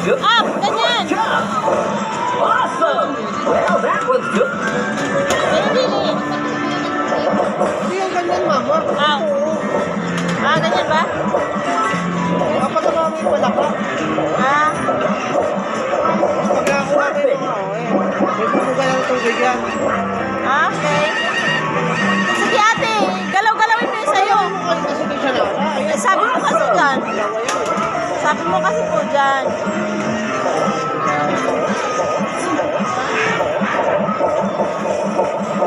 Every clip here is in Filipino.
good. Up! Ganyan! Good job. Awesome. Well, that was good. Dili. Hindi yung ganyan, mama. Ah. Ah, ganyan ba? Kapag mama yung palaka, Ah. pag nakakuha ko yung mga may bubuga ng tubig yan. Ah, okay. Sige ate, galaw-galawin mo yung sa'yo. Ay, kasi di siya na. Eh, sabi mo kasi dyan. Sabi mo kasi po dyan.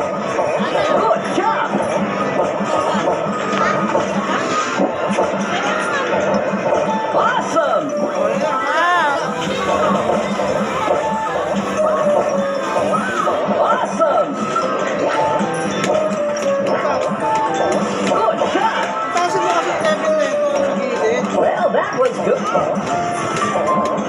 Good job. Awesome. Ah. Awesome. Good job. Tasin mo kasi level na ito sa gilid. Well, that was good.